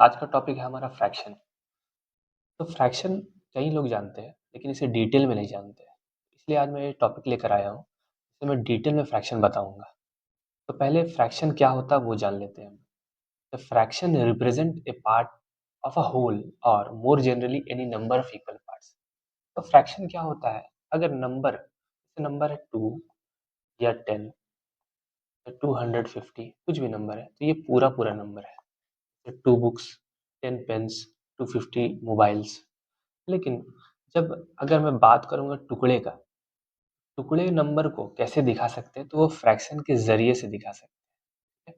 आज का टॉपिक है हमारा फ्रैक्शन। तो फ्रैक्शन कई लोग जानते हैं, लेकिन इसे डिटेल में नहीं जानते हैं। इसलिए आज मैं ये टॉपिक लेकर आया हूँ, जिसमें मैं डिटेल में फ्रैक्शन बताऊँगा। तो पहले फ्रैक्शन क्या होता है वो जान लेते हैं हम। The fraction represent a part of a whole और more generally any number of equal parts. तो फ्रैक्शन क्या होता है? अगर नंबर जैसे नंबर है 2 या 10 या 250, कुछ भी नंबर है, तो ये पूरा पूरा नंबर है। 2 बुक्स, 10 पेन्स, 250 मोबाइल्स। लेकिन जब अगर मैं बात करूँगा टुकड़े का, टुकड़े नंबर को कैसे दिखा सकते हैं? तो वो फ्रैक्शन के ज़रिए से दिखा सकते हैं।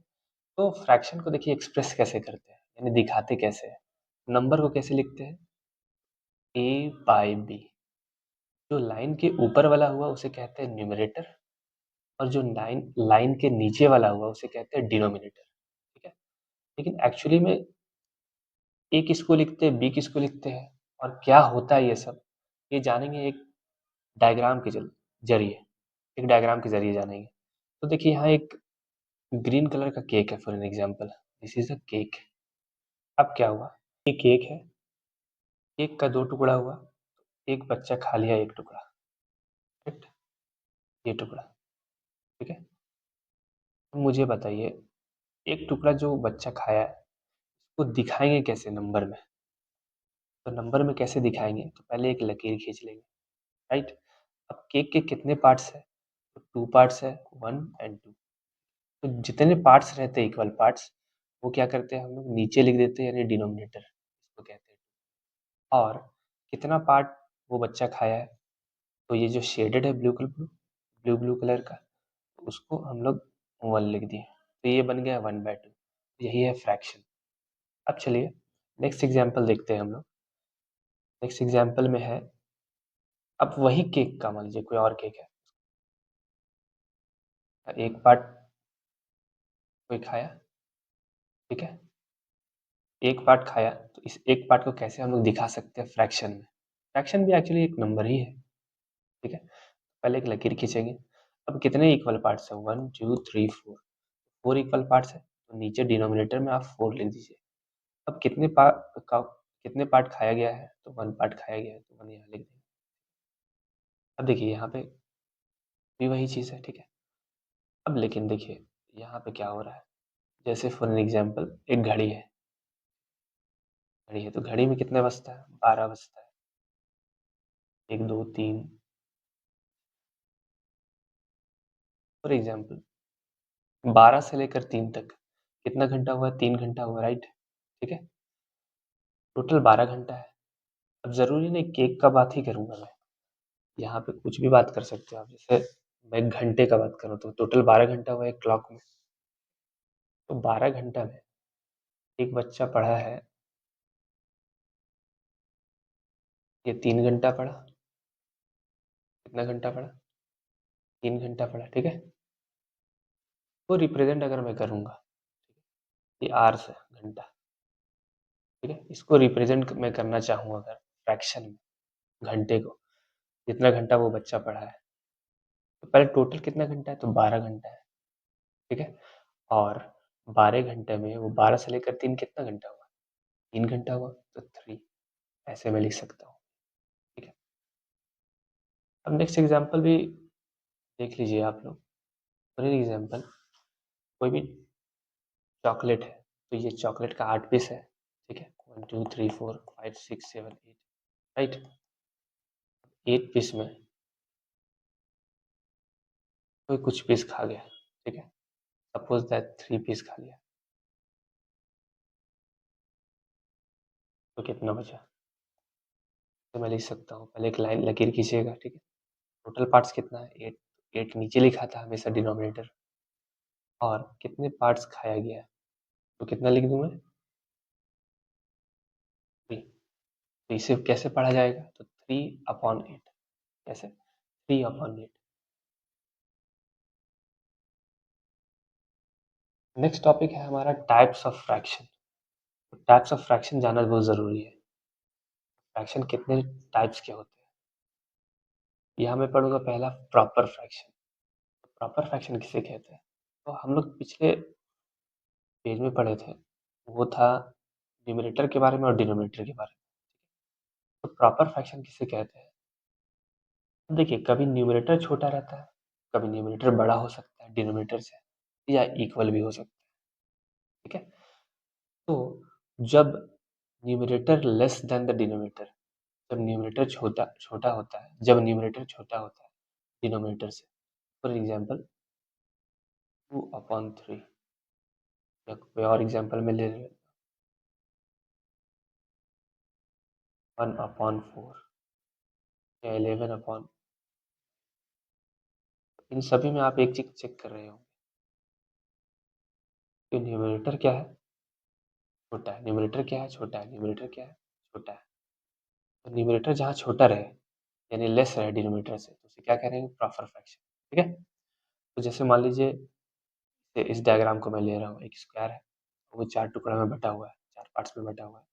तो फ्रैक्शन को देखिए एक्सप्रेस कैसे करते हैं, यानी दिखाते कैसे हैं? नंबर को कैसे लिखते हैं? A/B। जो लाइन के ऊपर वाला हुआ उसे कहते हैं न्यूमरेटर, और जो लाइन लाइन के नीचे वाला हुआ उसे कहते हैं डिनोमिनेटर। ठीक है? लेकिन एक्चुअली में ए किसको लिखते हैं, बी किसको लिखते हैं, और क्या होता है ये सब, ये जानेंगे एक डायग्राम के जरिए। एक डायग्राम के जरिए जानेंगे। तो देखिए यहाँ एक ग्रीन कलर का केक है, for an example this is a cake. अब क्या हुआ, ये केक है, केक का 2 टुकड़ा हुआ, एक बच्चा खा लिया एक टुकड़ा, करेक्ट, ये टुकड़ा, ठीक है। तो मुझे बताइए, एक टुकड़ा जो बच्चा खाया है उसको दिखाएंगे कैसे नंबर में? तो नंबर में कैसे दिखाएंगे? तो पहले एक लकीर खींच लेंगे, राइट। अब केक के कितने पार्ट्स है? तो 2 पार्ट्स है, 1 एंड 2। तो जितने पार्ट्स रहते हैं इक्वल पार्ट्स, वो क्या करते हैं हम लोग नीचे लिख देते हैं, यानी डिनोमिनेटर इसको कहते हैं। और कितना पार्ट वो बच्चा खाया है, तो ये जो शेडेड है ब्लू ब्लू कलर का, उसको हम लोग 1 लिख दिए, तो ये बन गया 1/2। यही है फ्रैक्शन। अब चलिए नेक्स्ट एग्जांपल देखते हैं हम लोग। नेक्स्ट एग्जांपल में है, अब वही केक का मान लीजिए कोई और केक है, एक पार्ट कोई खाया, ठीक है, एक पार्ट खाया, तो इस एक पार्ट को कैसे हम लोग दिखा सकते हैं फ्रैक्शन में? फ्रैक्शन भी एक्चुअली एक नंबर ही है, ठीक है। पहले एक लकीर खींचेंगे। अब कितने इक्वल पार्ट्स हैं? 1 2 3 4, 4 इक्वल पार्ट्स है, तो नीचे डिनोमिनेटर में आप 4 लिख दीजिए। अब कितने पार्ट खाया गया है? तो 1 पार्ट खाया गया है, तो 1 यहाँ लिख देंगे। अब देखिए यहाँ पे भी वही चीज़ है, ठीक है। अब लेकिन देखिए यहाँ पे क्या हो रहा है, जैसे फॉर एन एग्जांपल एक घड़ी है, तो घड़ी में कितने बजता है? 12 बजता है। 1 2 3, फॉर एग्जांपल 12 से लेकर 3 तक कितना घंटा हुआ? 3 घंटा हुआ, राइट, ठीक है। टोटल 12 घंटा है। अब ज़रूरी नहीं केक का बात ही करूँगा मैं, यहाँ पे कुछ भी बात कर सकते हो आप। जैसे मैं एक घंटे का बात करूँ तो टोटल 12 घंटा हुआ एक क्लॉक में। तो 12 घंटा में एक बच्चा पढ़ा है, ये 3 घंटा पढ़ा। कितना घंटा पढ़ा? 3 घंटा पढ़ा, ठीक है। वो रिप्रेजेंट अगर मैं करूँगा, ये आवर्स है, घंटा, ठीक है। इसको रिप्रेजेंट मैं करना चाहूँ अगर फ्रैक्शन में, घंटे को, जितना घंटा वो बच्चा पढ़ा है, तो पहले टोटल कितना घंटा है? तो 12 घंटा है, ठीक है। और 12 घंटे में वो 12 से लेकर 3 कितना घंटा हुआ? 3 घंटा हुआ, तो 3 ऐसे मैं लिख सकता हूँ, ठीक है। अब नेक्स्ट एग्जांपल भी देख लीजिए आप लोग। फॉर एग्जांपल कोई भी चॉकलेट है, तो ये चॉकलेट का 8 पीस है, ठीक है। 1 2 3 4 5 6 7 8, राइट। 8 पीस में कोई कुछ पीस खा गया, ठीक है। सपोज दैट 3 पीस खा लिया, तो कितना बचा? तो मैं लिख सकता हूँ, पहले एक लाइन लकीर खींचिएगा, ठीक है। टोटल पार्ट्स कितना है? 8। 8 नीचे लिखा था हमेशा डिनोमिनेटर, और कितने पार्ट्स खाया गया है, तो कितना लिख दूं मैं? 3। तो इसे कैसे पढ़ा जाएगा? तो 3/8, कैसे? 3/8। नेक्स्ट टॉपिक है हमारा types of fraction. Types of fraction जानना बहुत ज़रूरी है। फ्रैक्शन कितने टाइप्स के होते हैं? यहाँ मैं पढ़ूंगा पहला प्रॉपर फ्रैक्शन। प्रॉपर फ्रैक्शन किसे कहते हैं? तो हम लोग पिछले पेज में पढ़े थे, वो था न्यूमरेटर के बारे में और डिनोमिनेटर के बारे में। तो प्रॉपर फ्रैक्शन किसे कहते हैं? देखिए, कभी न्यूमरेटर छोटा रहता है, कभी न्यूमरेटर बड़ा हो सकता है डिनोमिनेटर से, या इक्वल भी हो सकता है। ठीक है, तो जब numerator less than the denominator, जब न्यूमरेटर छोटा छोटा होता है, जब न्यूमरेटर छोटा होता है डिनोमिनेटर से, फॉर एग्जाम्पल 2/3, या कोई और एग्जाम्पल में ले 1/4 या 11/, इन सभी में आप एक चीज चेक कर रहे हो कि न्यूमरेटर क्या है, छोटा है, न्यूमरेटर क्या है, छोटा है, न्यूमरेटर क्या है, छोटा है। तो न्यूमरेटर जहाँ छोटा रहे, यानी लेस रहे डिनोमिनेटर से, तो उसे क्या कह रहे हैं? Proper fraction. ठीक है, तो जैसे मान लीजिए इस डायग्राम को मैं ले रहा हूँ, एक स्क्वायर है, वो 4 टुकड़ा में बटा हुआ है, 4 पार्ट्स में बटा हुआ है।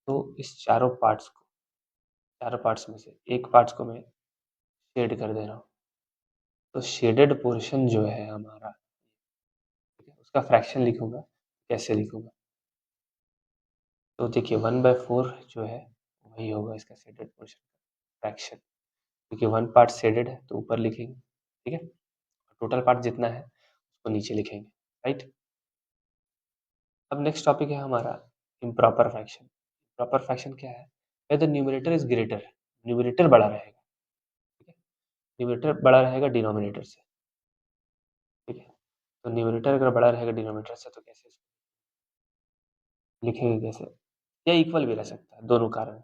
तो इस चारों पार्ट्स में से एक पार्ट्स को मैं शेड कर दे रहा हूँ। तो शेडेड पोर्शन जो है हमारा, ठीक है, उसका फ्रैक्शन लिखूंगा। कैसे लिखूंगा? तो देखिए 1/4 जो है वही होगा इसका शेडेड पोर्शन फ्रैक्शन, क्योंकि 1 पार्ट शेडेड है तो ऊपर लिखेंगे। ठीक है, टोटल पार्ट जितना है उसको नीचे लिखेंगे। राइट, अब नेक्स्ट टॉपिक है हमारा इम्प्रॉपर फ्रैक्शन। प्रॉपर फ्रैक्शन क्या है? The numerator is greater, numerator बड़ा रहेगा। ठीक है, न्यूमरेटर बड़ा रहेगा डिनोमिनेटर से। ठीक है, तो न्यूमरेटर अगर बड़ा रहेगा डिनोमिनेटर से तो कैसे इसको लिखेंगे? कैसे? या इक्वल भी रह सकता है, दोनों कारण,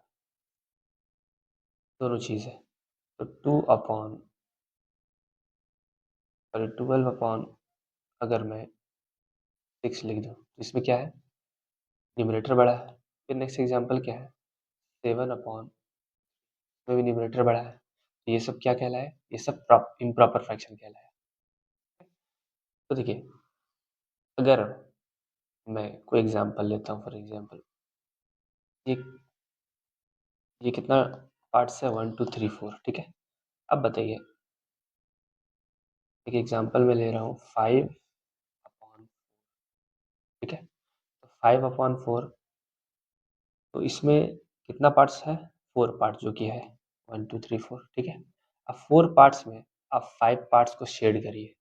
दोनों चीज़ है। तो 12/, अगर मैं 6 लिख दूँ तो इसमें क्या है? न्यूमरेटर बड़ा है। फिर नेक्स्ट एग्जांपल क्या है? 7/, में भी न्यूमरेटर बड़ा है। तो ये सब क्या कहलाए? ये सब इम्प्रॉपर फ्रैक्शन कहलाए। तो देखिए, अगर मैं कोई एग्जांपल लेता हूँ, फॉर एग्जांपल ये ये कितना पार्ट्स है? 1 2 3 4। ठीक है, अब बताइए, एक एग्जांपल में ले रहा हूँ 5/, ठीक है, तो 5/4, तो इसमें कितना पार्ट्स है? 4 पार्ट, जो कि है 1 2 3 4। ठीक है, अब 4 पार्ट्स में आप 5 पार्ट्स को शेड करिए।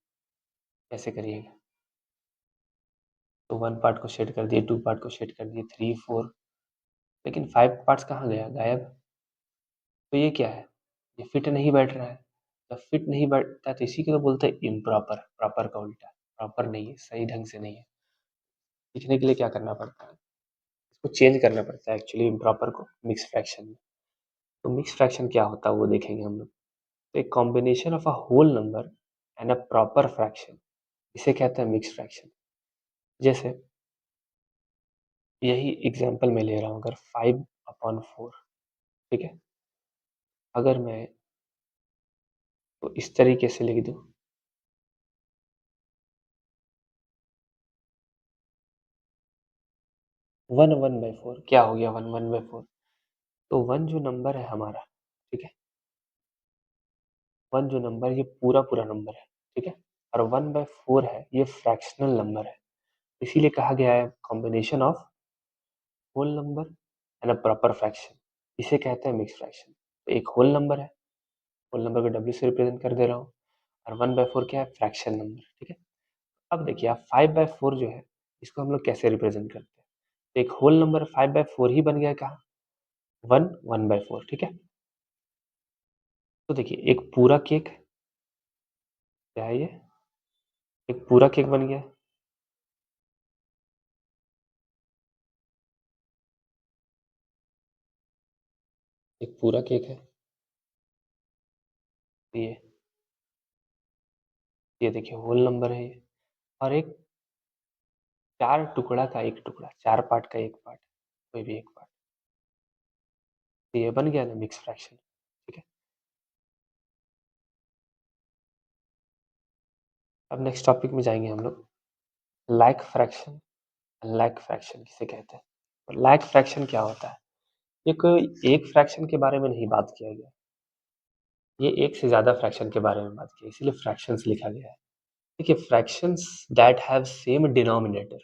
कैसे करिएगा? तो 1 पार्ट को शेड कर दिए, 2 पार्ट को शेड कर दिए, 3 4, लेकिन 5 पार्ट्स कहाँ गया? गायब। तो ये क्या है? ये फिट नहीं बैठ रहा है। जब फिट नहीं बैठता है तो इसी को तो बोलते हैं इम्प्रॉपर, प्रॉपर का उल्टा। प्रॉपर नहीं है, सही ढंग से नहीं है। सीखने के लिए क्या करना पड़ता है? इसको चेंज करना पड़ता है एक्चुअली, इम्प्रॉपर को मिक्स फ्रैक्शन में। तो मिक्स फ्रैक्शन क्या होता है वो देखेंगे हम लोग। तो एक combination of a whole number and a proper fraction, इसे कहते हैं मिक्स फ्रैक्शन। जैसे यही एग्जांपल मैं ले रहा हूँ, अगर 5/4, ठीक है, अगर मैं तो इस तरीके से लिख दूँ, 1/4 क्या हो गया? 1/4, तो 1 जो नंबर है हमारा, ठीक है, 1 जो नंबर, ये पूरा नंबर है। ठीक है, और 1/4 है, ये फ्रैक्शनल नंबर है। इसीलिए कहा गया है combination of whole number and a proper fraction, इसे कहते हैं मिक्स फ्रैक्शन। तो एक होल नंबर है, होल नंबर को डब्ल्यू से रिप्रेजेंट कर दे रहा हूँ, और 1/4 क्या है? Fraction number. ठीक है, अब देखिए आप 5/4 जो है, इसको हम लोग कैसे रिप्रेजेंट करते हैं? तो एक होल नंबर 5/4 ही बन गया कहाँ? 1/4। ठीक है, तो देखिए एक पूरा केक, क्या है ये? एक पूरा केक बन गया। एक पूरा केक है ये ये देखिए होल नंबर है ये, और एक 4 टुकड़ा का एक टुकड़ा, 4 पार्ट का एक पार्ट, कोई भी एक पार्ट, तो ये बन गया ना मिक्स फ्रैक्शन। ठीक है, अब नेक्स्ट टॉपिक में जाएंगे हम लोग, लाइक फ्रैक्शन। लाइक फ्रैक्शन किसे कहते हैं? लाइक फ्रैक्शन क्या होता है? ये कोई एक फ्रैक्शन के बारे में नहीं बात किया गया, ये एक से ज्यादा फ्रैक्शन के बारे में बात की, इसीलिए फ्रैक्शंस लिखा गया है। देखिए fractions that have same denominator,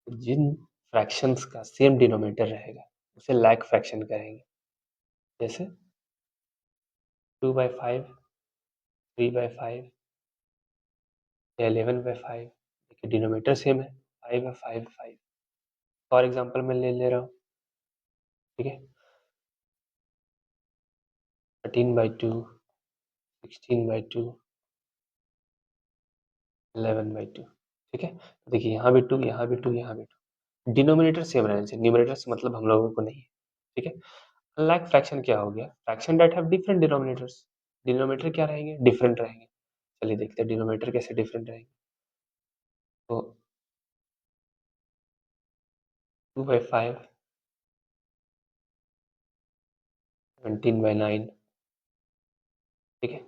जिन फ्रैक्शंस का सेम डिनोमिनेटर रहेगा उसे लैग फ्रैक्शन कहेंगे। जैसे 2/5, 3/5 या 11/5, देखिए डिनोमिनेटर सेम है, 5 है, 5 5। फॉर एग्जाम्पल मैं ले रहा हूँ, ठीक है, 13/2, 16/2, 11/2, ठीक है। तो देखिए यहाँ भी 2, यहाँ भी 2, यहाँ भी 2, डिनोमिनेटर सेम रहना चाहिए, न्यूमरेटर से मतलब हम लोगों को नहीं है, ठीक है। अनलाइक फ्रैक्शन क्या हो गया, fraction that have different denominators, denominator क्या रहेंगे, डिफरेंट रहेंगे। चलिए देखते हैं डिनोमिनेटर कैसे डिफरेंट रहेंगे। तो 2/5, 17/9, ठीक है,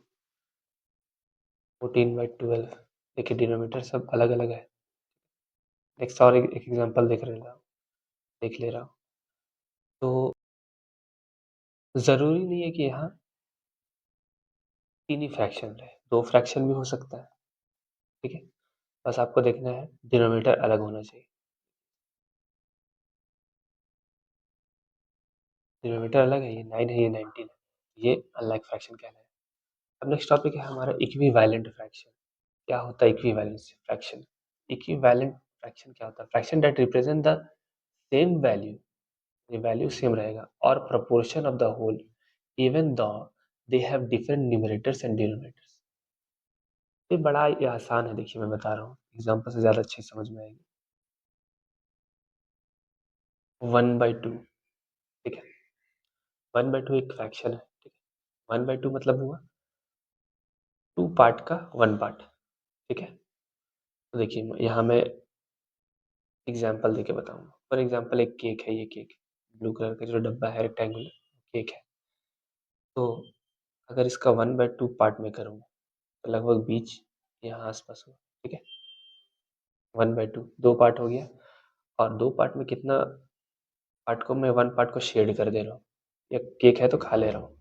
14/12, देखिए डिनोमिनेटर सब अलग अलग है। नेक्स्ट और एक एग्जांपल देख ले रहा हूँ। तो जरूरी नहीं है कि यहाँ तीन ही फ्रैक्शन रहे, दो फ्रैक्शन भी हो सकता है, ठीक है। बस आपको देखना है डिनोमिनेटर अलग होना चाहिए, डिनोमिनेटर अलग है, ये 9 है, ये 19 है, ये अनलाइक फ्रैक्शन कहलाता है। अब नेक्स्ट टॉपिक है हमारा इक्विवेलेंट फ्रैक्शन। क्या होता है इक्विवेलेंट फ्रैक्शन? इक्विवेलेंट फ्रैक्शन क्या होता है? Fraction that represent the same value, ये वैल्यू सेम रहेगा, और proportion of the whole even though they have different numerators and denominators। ये बड़ा ये आसान है, देखिए मैं बता रहा हूँ, एग्जाम्पल से ज़्यादा अच्छे समझ में आएगी। 1/2, ठीक है, 1/2 एक फ्रैक्शन है, ठीक है, 1/2 मतलब हुआ 2 पार्ट का 1 पार्ट, ठीक है। तो देखिए यहाँ मैं एग्जाम्पल देके बताऊंगा। फॉर एग्जाम्पल एक केक है, ये केक ब्लू कलर का जो डब्बा है रेक्टेंगुलर केक है, तो अगर इसका 1/2 पार्ट में करूँगा तो लगभग बीच यहाँ आसपास होगा, ठीक है। 1/2 दो पार्ट हो गया, और दो पार्ट में कितना पार्ट को मैं वन पार्ट को शेड कर दे रहा हूँ, या केक है तो खा ले रहा हूँ,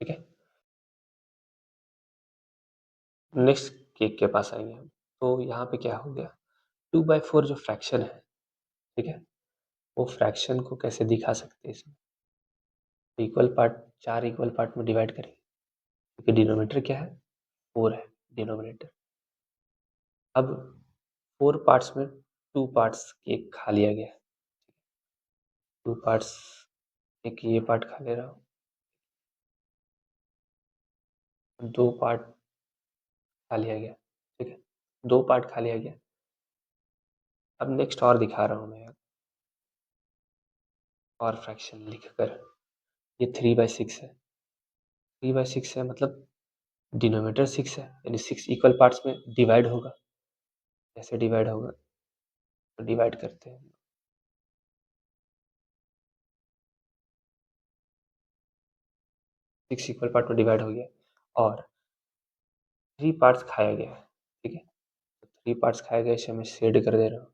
ठीक है। नेक्स्ट केक के पास आएंगे हम, तो यहाँ पे क्या हो गया, 2/4 जो फ्रैक्शन है, ठीक है, वो फ्रैक्शन को कैसे दिखा सकते हैं इसमें, इक्वल पार्ट, चार इक्वल पार्ट में डिवाइड करें, क्योंकि डिनोमिनेटर क्या है, 4 है डिनोमिनेटर। अब 4 पार्ट्स में 2 पार्ट्स केक खा लिया गया, 2 पार्ट्स, एक ये पार्ट खा ले रहा हूँ, 2 पार्ट खा लिया गया, ठीक है, 2 पार्ट खा लिया गया। अब नेक्स्ट और दिखा रहा हूँ मैं और फ्रैक्शन लिखकर, ये 3/6 है, 3/6 है मतलब डिनोमिनेटर 6 है, यानी 6 इक्वल पार्ट्स में डिवाइड होगा। कैसे डिवाइड होगा, तो डिवाइड करते हैं, 6 इक्वल पार्ट में डिवाइड हो गया, और 3 पार्ट्स खाया गया है, ठीक है, तो 3 पार्ट्स खाया गया, इसे मैं शेड कर दे रहा हूँ,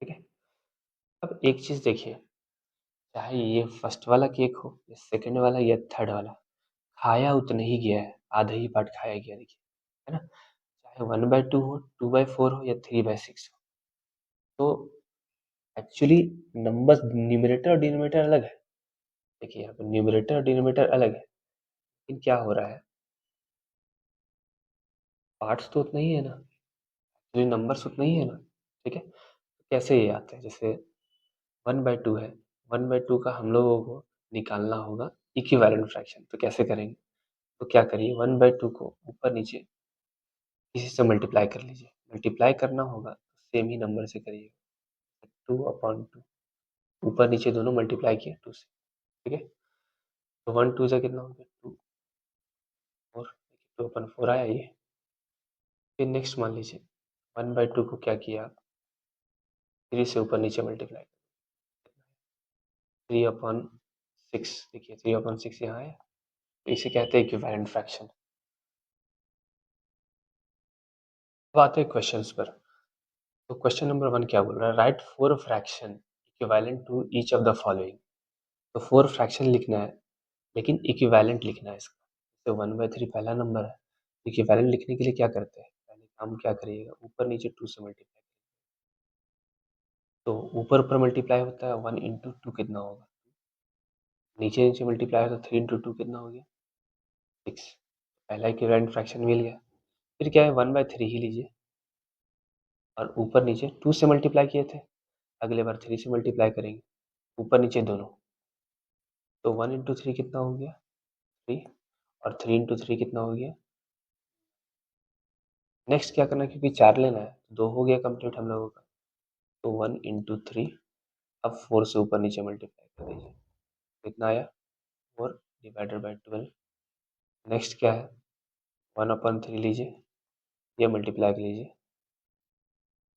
ठीक है। अब एक चीज़ देखिए, चाहे ये फर्स्ट वाला केक हो या सेकंड वाला या थर्ड वाला, खाया उतना ही गया है, आधा ही पार्ट खाया गया, देखिए, है ना। चाहे 1/2 हो, 2/4 हो या 3/6 हो, तो एक्चुअली नंबर न्यूमरेटर और डिनोमिनेटर अलग है। देखिए यहाँ पे न्यूमरेटर और डिनोमिनेटर अलग है, लेकिन क्या हो रहा है, पार्ट्स तो उतना ही है ना, जो नंबर्स उतना ही है ना, ठीक है। तो कैसे ये आता है, जैसे 1/2 है, 1/2 का हम लोगों को निकालना होगा इक्विवेलेंट फ्रैक्शन, तो कैसे करेंगे, तो क्या करिए 1/2 को ऊपर नीचे किसी से मल्टीप्लाई कर लीजिए, मल्टीप्लाई करना होगा सेम ही नंबर से करिए, 2/2, ऊपर नीचे दोनों मल्टीप्लाई किए 2 से, ठीक है। तो 1 2 से कितना हो गया 2, 4, 2/4 आया ये। फिर नेक्स्ट मान लीजिए 1/2 को क्या किया, 3 से ऊपर नीचे मल्टीप्लाई, 3/6, देखिए 3/6 यहाँ है, तो इसे कहते हैं इक्विवेलेंट फ्रैक्शन। अब आते हैं क्वेश्चंस पर। तो क्वेश्चन नंबर 1 क्या बोल रहा है, write 4 fraction equivalent to each of the following. तो 4 फ्रैक्शन लिखना है, लेकिन इक्विवेलेंट लिखना है इसका। तो 1/3 पहला नंबर है, इक्विवेलेंट लिखने के लिए क्या करते हैं, पहले काम क्या करिएगा, ऊपर नीचे 2 से मल्टीप्लाई। तो ऊपर ऊपर मल्टीप्लाई होता है, 1 इंटू 2 कितना होगा, नीचे नीचे मल्टीप्लाई होता है, 3 इंटू 2 कितना हो गया, 6। पहला इक्विवेलेंट फ्रैक्शन मिल गया। फिर क्या है, 1/3 ही लीजिए और ऊपर नीचे 2 से मल्टीप्लाई किए थे, अगले बार 3 से मल्टीप्लाई करेंगे, ऊपर नीचे दोनों। तो 1 इंटू 3 कितना हो गया, 3, और 3 इंटू 3 कितना हो गया। नेक्स्ट क्या करना है, क्योंकि 4 लेना है, 2 हो गया कंप्लीट हम लोगों का। तो 1 इंटू 3, अब 4 से ऊपर नीचे मल्टीप्लाई कर दीजिए, कितना आया, 4 डिवाइडेड बाई 12। नेक्स्ट क्या है, 1/3 लीजिए, ये मल्टीप्लाई कर लीजिए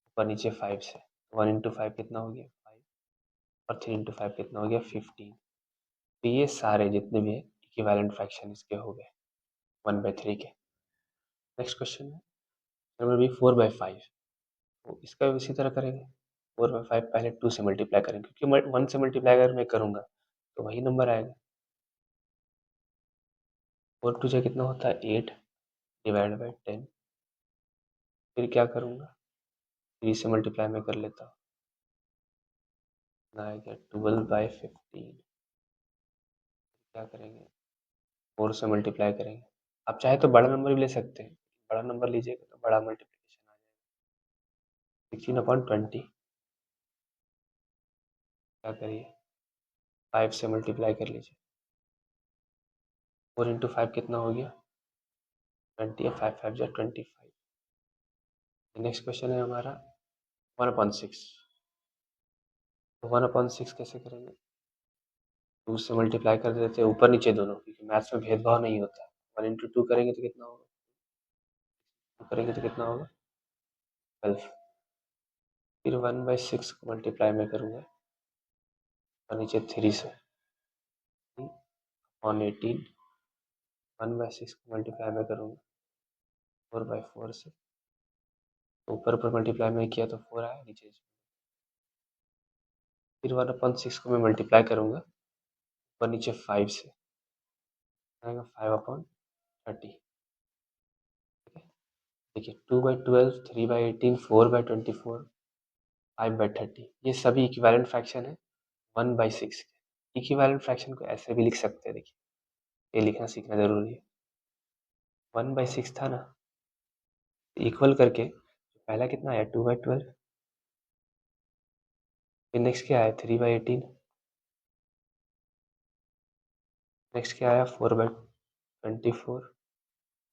ऊपर नीचे 5 से। 1 इंटू 5 कितना हो गया, 5, और 3 इंटू 5 कितना हो गया, 15। तो ये सारे जितने भी है इक्विवेलेंट फ्रैक्शन इसके हो गए 1/3 के। नेक्स्ट क्वेश्चन है नंबर बी, 4/5। तो इसका भी उसी तरह करेंगे, 4/5 पहले 2 से मल्टीप्लाई करेंगे, क्योंकि 1 से मल्टीप्लाई अगर मैं करूँगा तो वही नंबर आएगा। 4 टू जा कितना होता है, 8 डिवाइड बाई 10। फिर क्या करूँगा, 3 से मल्टीप्लाई में कर लेता हूँ, ना आएगा 12/15। क्या करेंगे, 4 से मल्टीप्लाई करेंगे। आप चाहे तो बड़ा नंबर भी ले सकते हैं, बड़ा नंबर लीजिएगा तो बड़ा मल्टीप्लिकेशन आ जाएगा, 16/20। क्या करिए, 5 से मल्टीप्लाई कर लीजिए, 4 इंटू 5 कितना हो गया, 20, या 5 5 जा 25। नेक्स्ट क्वेश्चन है हमारा 1/6। तो 1/6 कैसे करेंगे, 2 से मल्टीप्लाई कर देते हैं ऊपर नीचे दोनों, क्योंकि मैथ्स में भेदभाव नहीं होता। 1 इंटू 2 करेंगे तो कितना होगा, 2 करेंगे तो कितना होगा, 12। फिर 1/6 को मल्टीप्लाई में करूँगा और नीचे 3 से, ऑन 18। 1/6 को मल्टीप्लाई में करूँगा 4/4 से, ऊपर ऊपर मल्टीप्लाई में किया तो 4 आया, नीचे फिर 1/6 को मैं मल्टीप्लाई करूँगा ऊपर नीचे 5 से, आएगा 5/30। देखिए 2/12, 3/18, 4/24, 5/30, ये सभी इक्विवेलेंट फ्रैक्शन है 1/6 के। इक्विवेलेंट फ्रैक्शन को ऐसे भी लिख सकते हैं, देखिए ये लिखना सीखना जरूरी है। 1/6 था ना, इक्वल करके पहला कितना आया, 2/12। फिर नेक्स्ट क्या आया, 3/18। नेक्स्ट क्या आया, 4/24।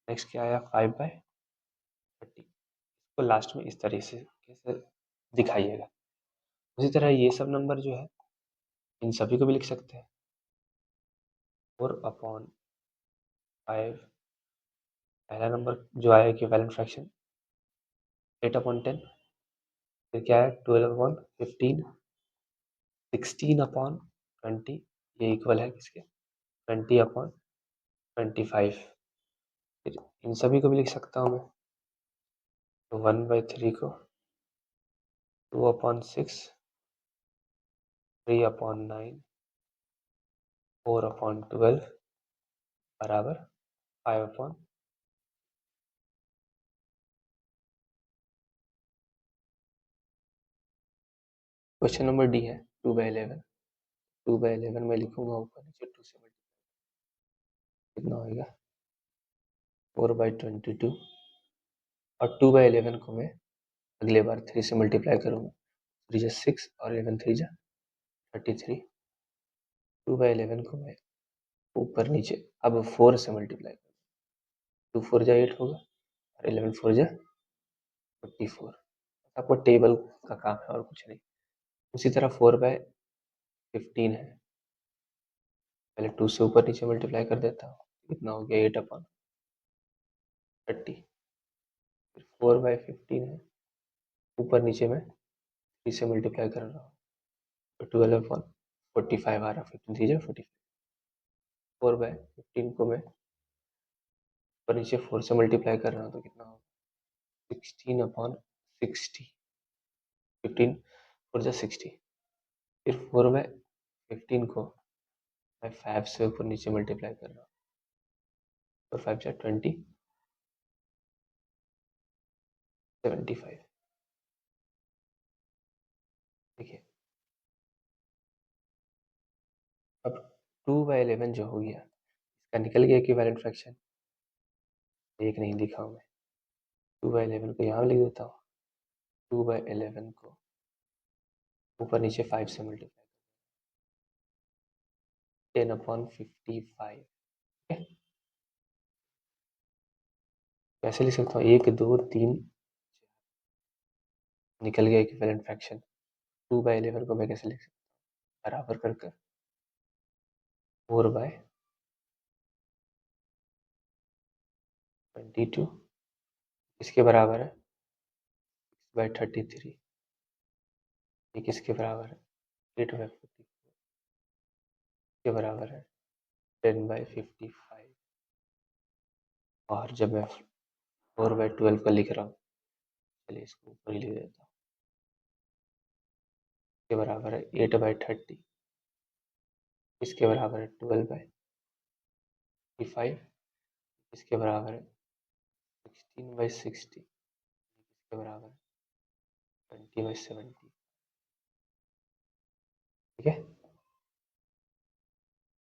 नेक्स्ट क्या आया, 5/30। तो लास्ट में इस तरीके से कैसे दिखाइएगा। उसी तरह ये सब नंबर जो है इन सभी को भी लिख सकते हैं, 4/5, पहला नंबर जो आया इक्विवेलेंट फ्रैक्शन 8/10। फिर क्या है, 12/15, 16/20, ये इक्वल है किसके, 20/25। फिर इन सभी को भी लिख सकता हूँ मैं, तो 1/3 को 2/6, 3/9, 4/12 बराबर 5/। क्वेश्चन नंबर डी है 2/11। 2/11 में लिखूंगा ऊपर नीचे 2 से मल्टीप्लाई, कितना होगा, 4/22। और 2/11 को मैं अगले बार 3 से मल्टीप्लाई करूंगा, 3 जा 6 और 11 3 जा 33। 2/11 को मैं ऊपर नीचे अब 4 से मल्टीप्लाई करूँगा, 2 4 जा 8 होगा और 11 4 जा 44। आपको टेबल का काम है और कुछ नहीं। उसी तरह 4/15 है, पहले 2 से ऊपर नीचे मल्टीप्लाई कर देता हूँ, कितना हो गया, 8/30। फिर 4/15 है, ऊपर नीचे में 3 से मल्टीप्लाई कर रहा हूँ, तो 12/45 आ रहा, 15 3 जा 45। 4/15 को मैं ऊपर नीचे 4 से मल्टीप्लाई कर रहा हूँ, तो कितना होगा, 16/60। 15 4 जा 60। फिर 4/15 को मैं 5 से ऊपर नीचे मल्टीप्लाई कर रहा हूँ, और 5 जा 20, 75। देखिए अब 2/11 जो हो गया, इसका निकल गया इक्विवेलेंट फ्रैक्शन। एक नहीं लिखा हूँ मैं, 2/11 को यहाँ लिख देता हूँ। 2/11 को ऊपर नीचे 5 से मल्टीप्लाई, 10/55। कैसे लिख सकता हूँ, 1 2 3 निकल गया इक्विवेलेंट फ्रैक्शन। 2/11 को मैं कैसे लिख सकता हूँ, बराबर कर कर 4/22 इसके बराबर है 6/33, ये किसके बराबर है 8/44 के बराबर है 10/55। और जब मैं 4/12 का लिख रहा हूँ, चलिए इसको ऊपर ही लिख देता हूँ, इसके बराबर है 8/30, इसके बराबर है 12/55, इसके बराबर है 16/60, इसके बराबर है 20/70। ठीक है,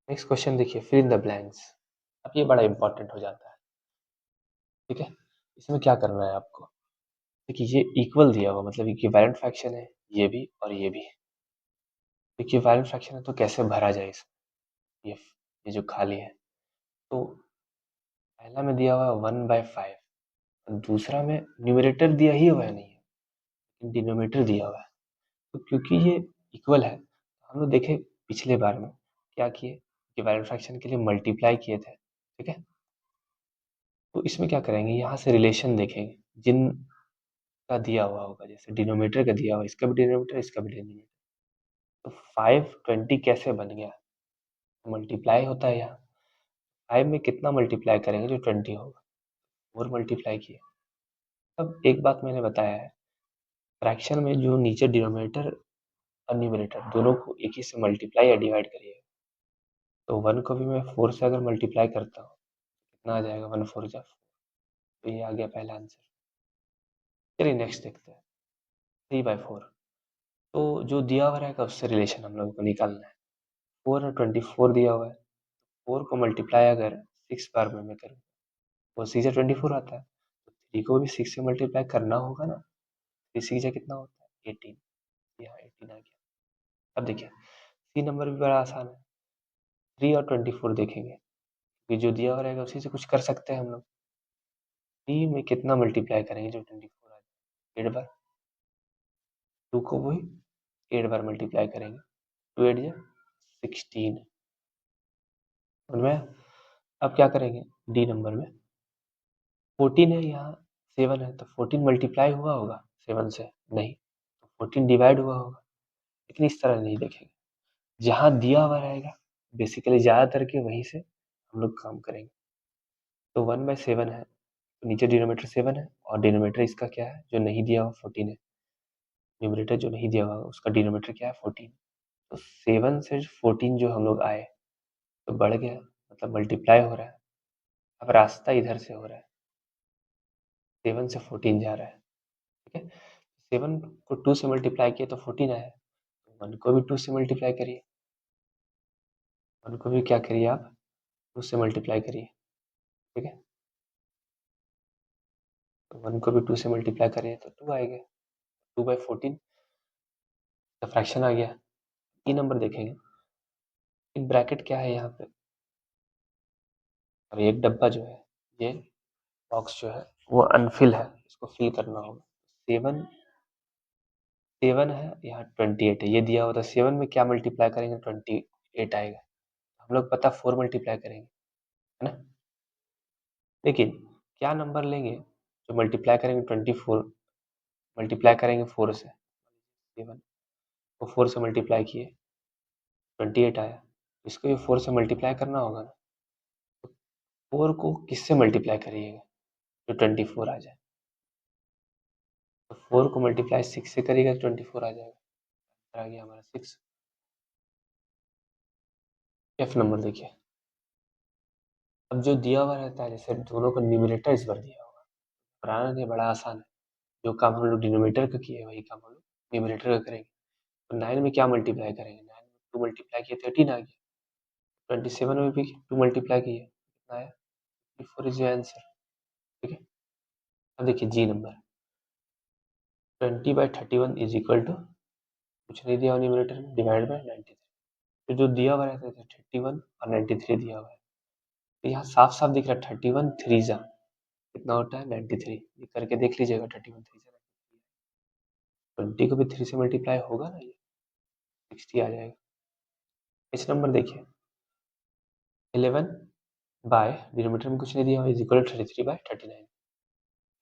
नेक्स्ट क्वेश्चन देखिए, फिल इन द ब्लैंक्स। अब ये बड़ा इंपॉर्टेंट हो जाता है। ठीक है, इसमें क्या करना है आपको, देखिए ये इक्वल दिया हुआ, मतलब इक्विवेलेंट फ्रैक्शन है, ये भी और ये भी इक्विवेलेंट फ्रैक्शन है, तो कैसे भरा जाए इसमें, ये जो खाली है। तो पहला में दिया हुआ है 1/5, दूसरा में न्यूमरेटर दिया ही हुआ है नहीं है, डिनोमिनेटर दिया हुआ है। तो क्योंकि ये इक्वल है, हम लोग देखे पिछले बार में क्या किए, इक्विवेलेंट फ्रैक्शन के लिए मल्टीप्लाई किए थे। ठीक है, तो इसमें क्या करेंगे, यहाँ से रिलेशन देखेंगे जिन का दिया हुआ होगा, जैसे डिनोमिनेटर का दिया हुआ, इसका भी डिनोमिनेटर, इसका भी डिनोमिनेटर। तो 520 कैसे बन गया, मल्टीप्लाई होता है यहाँ, 5 में कितना मल्टीप्लाई करेंगे जो 20 होगा, 4 मल्टीप्लाई किए। अब एक बात मैंने बताया है, फ्रैक्शन में जो नीचे डिनोमिनेटर और न्यूमरेटर दोनों को एक ही से मल्टीप्लाई या डिवाइड करिए। तो 1 को भी मैं 4 से अगर मल्टीप्लाई करता हूँ, कितना आ जाएगा, 1 4 जा 4। तो ये आ गया पहला आंसर। चलिए नेक्स्ट देखते हैं, 3/4। तो जो दिया हुआ रहेगा उससे रिलेशन हम लोगों को निकालना है। 4 और 24 दिया हुआ है, 4 को मल्टीप्लाई अगर 6 बार में मैं करूँ, वो 6 से 24 आता है, तो 3 को भी 6 से मल्टीप्लाई करना होगा ना। 3 6 जा कितना होता है 18, यहाँ 18 आ गया। अब देखिए सी नंबर भी बड़ा आसान है, 3 और 24 देखेंगे, कि जो दिया हुआ रहेगा उसी से कुछ कर सकते हैं हम लोग। 3 में कितना मल्टीप्लाई करेंगे जो 24 आ जाए, 8 बार। 2 को वही 8 बार मल्टीप्लाई करेंगे, 2 8 जा 16। उनमें अब क्या करेंगे, डी नंबर में 14 है, यहाँ 7 है, तो 14 मल्टीप्लाई हुआ होगा 7 से, नहीं, तो 14 डिवाइड हुआ होगा। लेकिन इस तरह नहीं देखेंगे, जहाँ दिया हुआ रहेगा बेसिकली ज़्यादातर के वहीं से हम लोग काम करेंगे। तो 1/7 है, तो नीचे डिनोमिनेटर 7 है, और डिनोमिनेटर इसका क्या है जो नहीं दिया हुआ 14 है, न्यूमरेटर जो नहीं दिया हुआ उसका डिनोमिनेटर क्या है 14। तो 7 से 14 जो हम लोग आए, तो बढ़ गया, मतलब मल्टीप्लाई हो रहा है। अब रास्ता इधर से हो रहा है, 7 से 14 जा रहा है। ठीक है, 7 को 2 से मल्टीप्लाई किया तो 14 आया, तो 1 को भी 2 से मल्टीप्लाई करिए, 1 को भी क्या करिए आप 2 से मल्टीप्लाई करिए। ठीक है, तो 1 को भी 2 से मल्टीप्लाई करिए तो 2 आएगा, 2/14 का फ्रैक्शन आ गया। ई नंबर देखेंगे, एक ब्रैकेट क्या है यहाँ पे, और एक डब्बा जो है, ये बॉक्स जो है वो अनफिल है, इसको फिल करना होगा। 7 7 है, यहाँ 28 है, ये दिया हुआ था। 7 में क्या मल्टीप्लाई करेंगे 28 आएगा, हम लोग पता 4 मल्टीप्लाई करेंगे, है ना। लेकिन क्या नंबर लेंगे जो मल्टीप्लाई करेंगे 24, मल्टीप्लाई करेंगे 4 से, 7 को 4 से मल्टीप्लाई किए 28 आया, इसको भी 4 से मल्टीप्लाई करना होगा ना। तो 4 को किससे मल्टीप्लाई करिएगा जो 24 आ जाए, तो 4 को मल्टीप्लाई 6 से करिएगा तो 24 आ जाएगा, आ गया हमारा 6। एफ नंबर देखिए, अब जो दिया हुआ रहता है, जैसे दोनों को न्यूमरेटर इस बार दिया होगा, बनाना नहीं बड़ा आसान है। जो काम हम लोग डिनोमिनेटर का किए वही काम हम लोग न्यूमरेटर का करेंगे। तो 9 में क्या मल्टीप्लाई करेंगे, 9 में 2 मल्टीप्लाई किए 13 आ गया। 27 में भी 2 मल्टीप्लाई किए कितना आया, 54 इज योर आंसर। ठीक है, अब देखिए जी नंबर, 20/31 इज इक्वल टू, कुछ नहीं दिया न्यूमरेटर में, डिवाइड बाय 93। तो जो दिया हुआ रहता है 31 और 93 दिया हुआ है, तो यहाँ साफ साफ दिख रहा है 31 3 जा कितना होता है 93। ये करके देख लीजिएगा, 31 3 जा 20 को भी 3 से मल्टीप्लाई होगा ना, ये 60 आ जाएगा। इस नंबर देखिए, 11 बाय डिनोमिनेटर में कुछ नहीं दिया हुआ इज इक्वल टू 33/39।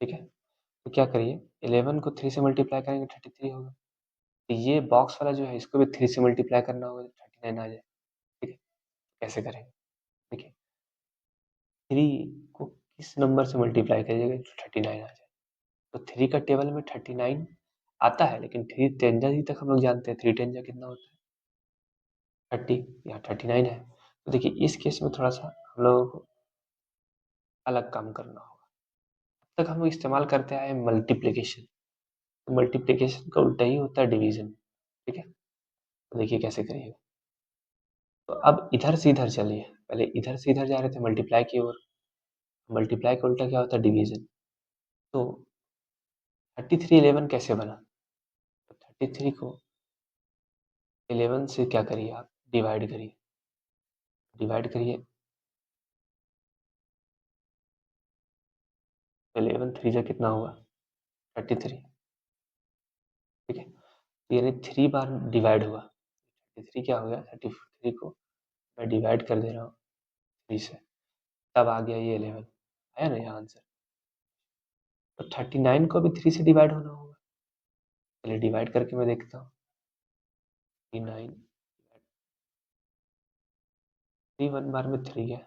ठीक है, तो क्या करिए, 11 को 3 से मल्टीप्लाई करेंगे 33 होगा, तो ये बॉक्स वाला जो है इसको भी 3 से मल्टीप्लाई करना होगा, 39 आ जाए। ठीक है, कैसे करेंगे देखिए, 3 को किस नंबर से मल्टीप्लाई करिएगा तो 39 आ जाए। तो 3 का टेबल में 39 आता है, लेकिन 3 टेंजा ही तक हम लोग जानते हैं, 3 टेंजा कितना होता है 30, यहाँ 39 है। तो देखिए इस केस में थोड़ा सा हम लोगों को अलग काम करना होगा। अब तक हम लोग इस्तेमाल करते आए मल्टीप्लिकेशन, तो मल्टीप्लिकेशन का उल्टा ही होता है डिवीजन। ठीक है, तो देखिए कैसे करिएगा। तो अब इधर से इधर चलिए, पहले इधर से इधर जा रहे थे मल्टीप्लाई की ओर, मल्टीप्लाई का उल्टा क्या होता है डिवीजन। तो 33 11 कैसे बना, तो 33 को 11 से क्या करिए आप, डिवाइड करिए, डिवाइड करिए, 11 3 जा कितना हुआ 33। ठीक है, तो यानी 3 बार डिवाइड हुआ, 33 क्या हो गया, 33 को मैं डिवाइड कर दे रहा हूँ 3 से, तब आ गया ये 11, आया ना यहाँ आंसर। तो 39 को भी 3 से डिवाइड होना होगा, चलिए डिवाइड करके मैं देखता हूँ। 39 3 1 बार में 3 है,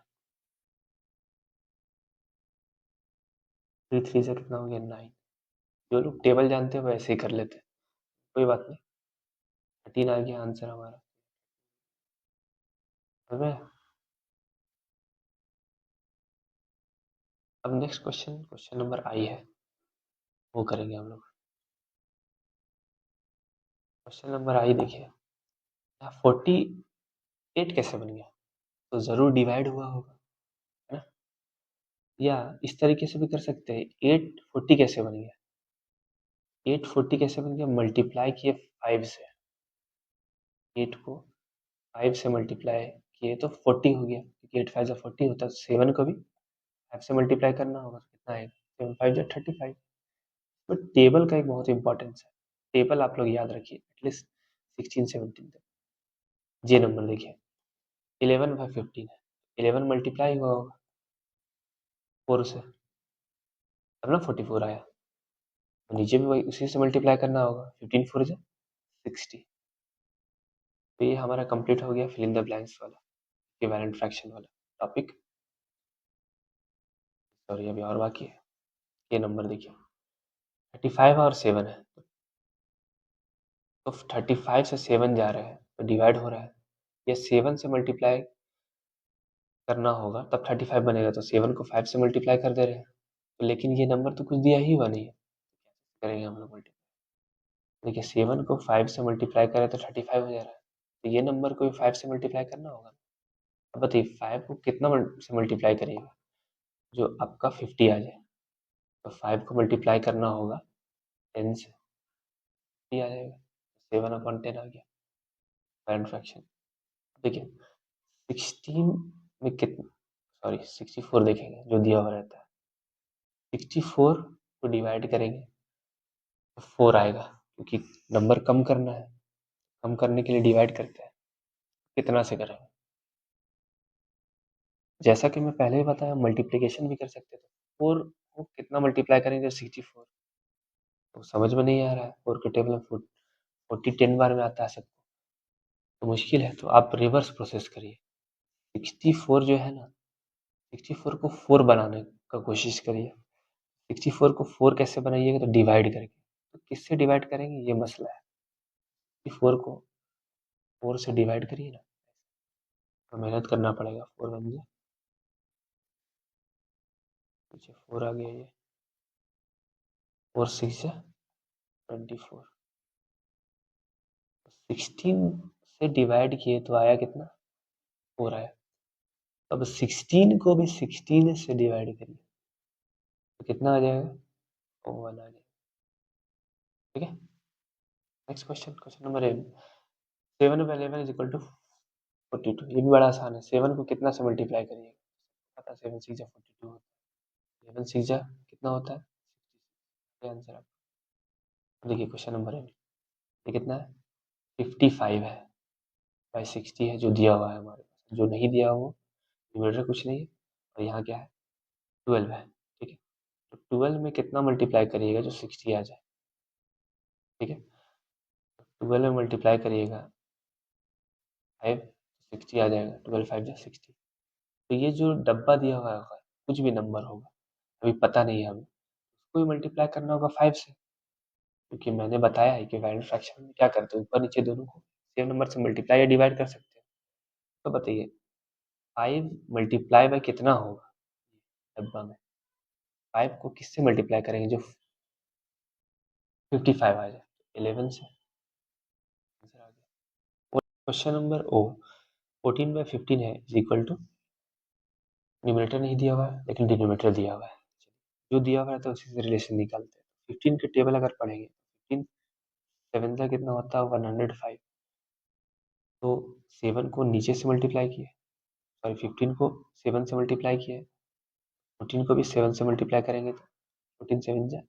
3 3 से कितना हो गया 9। जो लोग टेबल जानते हैं वो ऐसे ही कर लेते हैं, कोई बात नहीं। 13 आ गया आंसर हमारा। समझ। अब नेक्स्ट क्वेश्चन, क्वेश्चन नंबर आई है, वो करेंगे हम लोग। क्वेश्चन नंबर आई देखिए, यहाँ 48 कैसे बन गया, तो जरूर डिवाइड हुआ होगा, है ना। या इस तरीके से भी कर सकते हैं, 840 कैसे बन गया, 840 कैसे बन गया, मल्टीप्लाई किए 5 से, 8 को 5 से मल्टीप्लाई किए तो 40 हो गया, क्योंकि 8 5 जा 40 होता है। 7 को भी 5 से मल्टीप्लाई करना होगा, तो कितना आएगा, 7 5 जा 35। बट टेबल का एक बहुत इंपॉर्टेंस है, टेबल आप लोग याद रखिए एटलीस्ट 16 17 तक। जे नंबर देखिए, 11/15 है, 11 मल्टीप्लाई हुआ होगा 4 से, तब ना 44 आया, तो नीचे भी वही उसी से मल्टीप्लाई करना होगा, 15 4 जा 60। तो ये हमारा कंप्लीट हो गया फिल इन द ब्लैंक्स वाला इक्विवेलेंट फ्रैक्शन वाला टॉपिक। सॉरी अभी और बाकी है। ये नंबर देखिए, 35 और 7 है, तो 35 से 7 जा रहे हैं तो डिवाइड हो रहा है, ये 7 से मल्टीप्लाई करना होगा तब 35 बनेगा, तो 7 को 5 से मल्टीप्लाई कर दे रहे हैं, तो लेकिन ये नंबर तो कुछ दिया ही हुआ नहीं है, करेंगे हम लोग मल्टीप्लाई। देखिए 7 को 5 से मल्टीप्लाई करें तो 35 हो जा रहा है, तो ये नंबर को भी 5 से मल्टीप्लाई करना होगा। अब बताइए 5 को कितना से मल्टीप्लाई करिएगा जो आपका 50 आ जाए, तो 5 को मल्टीप्लाई करना होगा 10 से, 50 आ जाएगा, 7/10 आ गया करंट फ्रैक्शन। देखिए 16 में कितना, सॉरी 64 देखेंगे जो दिया हुआ रहता है, 64 को डिवाइड करेंगे तो 4 आएगा, क्योंकि नंबर कम करना है, कम करने के लिए डिवाइड करते हैं। कितना से करेंगे, जैसा कि मैं पहले ही बताया मल्टीप्लिकेशन भी कर सकते थे, 4 को कितना मल्टीप्लाई करेंगे 64, तो समझ में नहीं आ रहा है, 4 के टेबल में 40 10 बार में आता है सबको, तो मुश्किल है, तो आप रिवर्स प्रोसेस करिए। 64 जो है ना, 64 को 4 बनाने का कोशिश करिए। 64 को 4 कैसे बनाइएगा, तो डिवाइड करके, तो किससे डिवाइड करेंगे ये मसला है। 64 को 4 से डिवाइड करिए ना, तो मेहनत करना पड़ेगा। 4 1 जा, पीछे 4 आ गया, ये 4 6 जा 24, 16 से डिवाइड किए तो आया कितना, 4 आया। अब 16 को भी 16 से डिवाइड करिए तो कितना आ जाएगा, 1 आ जाएगा। ठीक है, next question, question number 7 by 11 is equal to 42। ये भी बड़ा आसान है। 7 को कितना से मल्टीप्लाई करिएगा, पता 7 6 जा 42 होता है, 11 6 जा कितना होता है, 66। आंसर आप देखिए, क्वेश्चन नंबर ये कितना है, 55 है बाई 60 है जो दिया हुआ है हमारे पास, जो नहीं दिया हुआ न्यूमरेटर कुछ नहीं है, और यहाँ क्या है, 12 है। ठीक है, तो 12 में कितना मल्टीप्लाई करिएगा जो 60 आ जाए। ठीक है, 12 में मल्टीप्लाई करिएगा 5, 60 आ जाएगा, 12 5 जा 60। तो ये जो डब्बा दिया हुआ होगा, कुछ भी नंबर होगा, अभी पता नहीं है हमें, उसको भी मल्टीप्लाई करना होगा 5 से, क्योंकि मैंने बताया है कि वैल्यू फ्रैक्शन में क्या करते हैं, ऊपर नीचे दोनों को सेम नंबर से मल्टीप्लाई या डिवाइड कर सकते हैं। तो बताइए 5 मल्टीप्लाई बाय कितना होगा डब्बा में, 5 को किससे मल्टीप्लाई करेंगे जो 55 आ जाए, 11 से। आंसर आ गया। क्वेश्चन नंबर ओ, 14 बाई 15 है इज इक्वल टू, न्यूमरेटर नहीं दिया हुआ है लेकिन डिनोमिनेटर दिया हुआ है, जो दिया हुआ है तो उसी से रिलेशन निकालते हैं। 15 के टेबल अगर पढ़ेंगे, 15 7 का कितना होता है 105, तो 7 को नीचे से मल्टीप्लाई किए, सॉरी 15 को 7 से मल्टीप्लाई किए, 14 को भी 7 से मल्टीप्लाई करेंगे तो 14 7 जा